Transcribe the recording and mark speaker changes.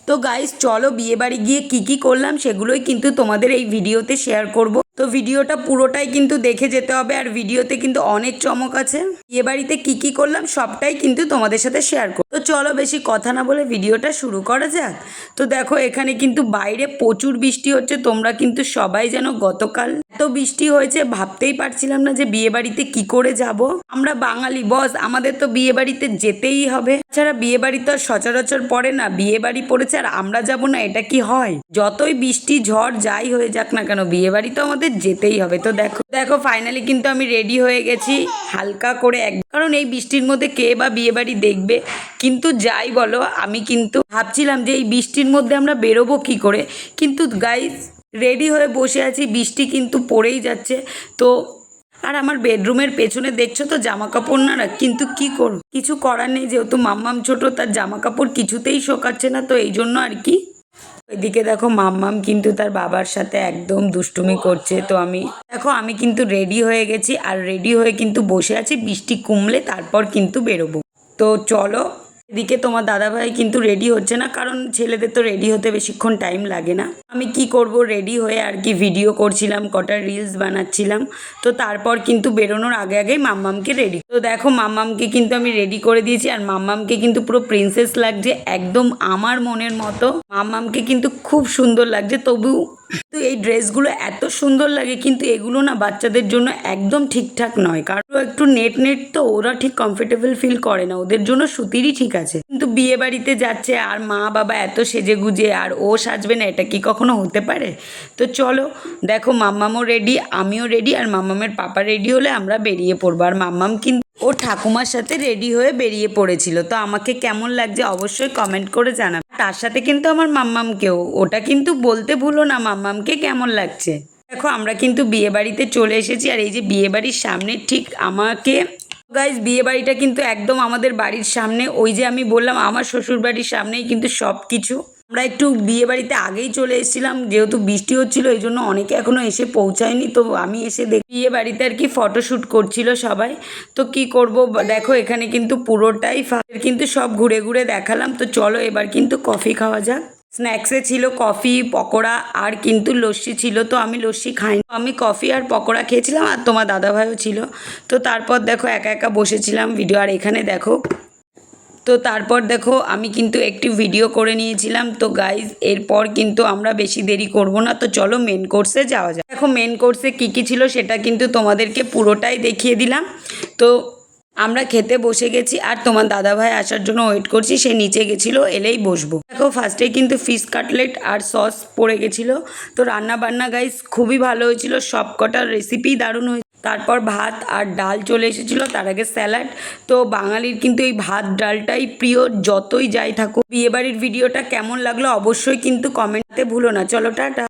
Speaker 1: তো গাইস চলো বিয়ে বাড়ি গিয়ে কি করলাম সেগুলোই কিন্তু তোমাদের এই ভিডিওতে শেয়ার করব। তো ভিডিওটা পুরোটাই কিন্তু দেখে যেতে হবে, আর ভিডিওতে কিন্তু অনেক চমক আছে। বিয়ে বাড়িতে কি করলাম সবটাই কিন্তু তোমাদের সাথে শেয়ার করব। তো চলো বেশি কথা না বলে ভিডিওটা শুরু করা যাক। তো দেখো এখানে কিন্তু বাইরে প্রচুর বৃষ্টি হচ্ছে, তোমরা কিন্তু সবাই যেন গতকাল এত বৃষ্টি হয়েছে ভাবতেই পারছিলাম না যে বিয়ে বাড়িতে কি করে যাব। আমরা বাঙালি বস, আমাদের তো বিয়ে বাড়িতে যেতেই হবে, এছাড়া বিয়ে বাড়ি তো আর সচরাচর পড়ে না। বিয়ে বাড়ি পড়েছে আর আমরা যাব না, এটা কি হয়? যতই বৃষ্টি ঝড় যাই হয়ে যাক না কেন বিয়ে বাড়ি তো আমাদের যেতেই হবে। তো দেখো দেখো ফাইনালি কিন্তু আমি রেডি হয়ে গেছি হালকা করে কারণ এই বৃষ্টির মধ্যে কে বা বিয়ে বাড়ি দেখবে। কিন্তু যাই বলো, আমি কিন্তু ভাবছিলাম যে এই বৃষ্টির মধ্যে আমরা বেরোবো কি করে, কিন্তু গাইস রেডি হয়ে বসে আছি, বৃষ্টি কিন্তু পড়েই যাচ্ছে। তো আর আমার বেডরুমের পেছনে দেখছো তো জামা কাপড় নাড়া, কিন্তু কি করব, কিছু করার নেই, যেহেতু মাম্মাম ছোট তার জামা কাপড় কিছুতেই শোকাচ্ছে না, তো এই জন্য আর কি। এদিকে দেখো মাম্মাম কিন্তু তার বাবার সাথে একদম দুষ্টুমি করছে। তো আমি কিন্তু রেডি হয়ে গেছি, আর রেডি হয়ে কিন্তু বসে আছি, বৃষ্টি কমলে তারপর কিন্তু বেরোবো। তো চলো। এদিকে তোমার দাদাভাই কিন্তু রেডি হচ্ছে না, কারণ ছেলেদের তো রেডি হতে বেশিক্ষণ টাইম লাগে না। আমি কি করব, রেডি হয়ে আর কি ভিডিও করছিলাম, কটা রিলস বানাচ্ছিলাম। তো তারপর কিন্তু বেরোনোর আগেই মাম্মামকে রেডি, তো দেখো মাম্মামকে কিন্তু আমি রেডি করে দিয়েছি, আর মাম্মামকে কিন্তু পুরো প্রিন্সেস লাগছে, একদম আমার মনের মতো। মাম্মামকে কিন্তু খুব সুন্দর লাগছে। তো এই ড্রেসগুলো এত সুন্দর লাগে, কিন্তু এগুলো না বাচ্চাদের জন্য একদম ঠিকঠাক নয়, কারণ একটু নেট তো ওরা ঠিক কমফোর্টেবল ফিল করে না, ওদের জন্য সুতিরই ঠিক আছে। কিন্তু বিয়ে বাড়িতে যাচ্ছে আর মা বাবা এত সেজে গুজে আর ও সাজবে না, এটা কি কখনো হতে পারে? তো চলো দেখো মাম্মামও রেডি, আমিও রেডি, আর মাম্মামের পাপা রেডি হলে আমরা বেরিয়ে পড়বো। আর মাম্মাম কিন্তু ও ঠাকুমার সাথে রেডি হয়ে বেরিয়ে পড়েছিল। তো আমাকে কেমন লাগছে অবশ্যই কমেন্ট করে জানাবে। তার সাথে কিন্তু আমার মাম্মামকেও, ওটা কিন্তু বলতে ভুলো না মাম্মামকে কেমন লাগছে। দেখো আমরা কিন্তু বিয়ে বাড়িতে চলে এসেছি, আর এই যে বিয়ে বাড়ির সামনে ঠিক আমাকে, গাইজ বিয়ে বাড়িটা কিন্তু একদম আমাদের বাড়ির সামনে, ওই যে আমি বললাম আমার শ্বশুর বাড়ির সামনেই কিন্তু সব কিছু। আমরা একটু বিয়ে বাড়িতে আগেই চলে এসেছিলাম, যেহেতু বৃষ্টি হচ্ছিল এই জন্য অনেকে এখনো এসে পৌঁছায়নি। তো আমি এসে দেখি বিয়ে বাড়িতে আর কি ফটোশ্যুট করছিল সবাই। তো কি করব, দেখো এখানে কিন্তু পুরোটাই কিন্তু সব ঘুরে ঘুরে দেখালাম। তো চলো এবার কিন্তু কফি খাওয়া যাক। স্ন্যাক্সে ছিল কফি পকোড়া আর কিন্তু লস্যি ছিল। তো আমি লস্যি খাইনি, আমি কফি আর পকোড়া খেয়েছিলাম, আর তোমার দাদাভাইও ছিল। তো তারপর দেখো একা একা বসেছিলাম ভিডিও, আর এখানে দেখো। তো তারপর দেখো আমি কিন্তু একটি ভিডিও করে নিয়েছিলাম। তো গাইজ এরপর কিন্তু আমরা বেশি দেরি করব না, তো চলো মেন কোর্সে যাওয়া যায়। দেখো মেন কোর্সে কী ছিল সেটা কিন্তু তোমাদেরকে পুরোটাই দেখিয়ে দিলাম। তো আমরা খেতে বসে গেছি, আর তোমার দাদাভাই আসার জন্য ওয়েট করছি, সে নিচে গেছিলো, এলেই বসবো। দেখো ফার্স্টে কিন্তু ফিশ কাটলেট আর সস পড়ে গেছিলো। তো রান্না বান্না গাইজ খুবই ভালো হয়েছিল, সব কটার রেসিপি দারুণ হয়েছিল। তারপর ভাত আর ডাল চলে এসেছিলো, তার আগে স্যালাড। তো বাঙালির কিন্তু এই ভাত ডালটাই প্রিয়, যতই যাই থাকুক। বিয়েবাড়ির ভিডিওটা কেমন লাগলো অবশ্যই কিন্তু কমেন্টে ভুলো না। চলো টাটা।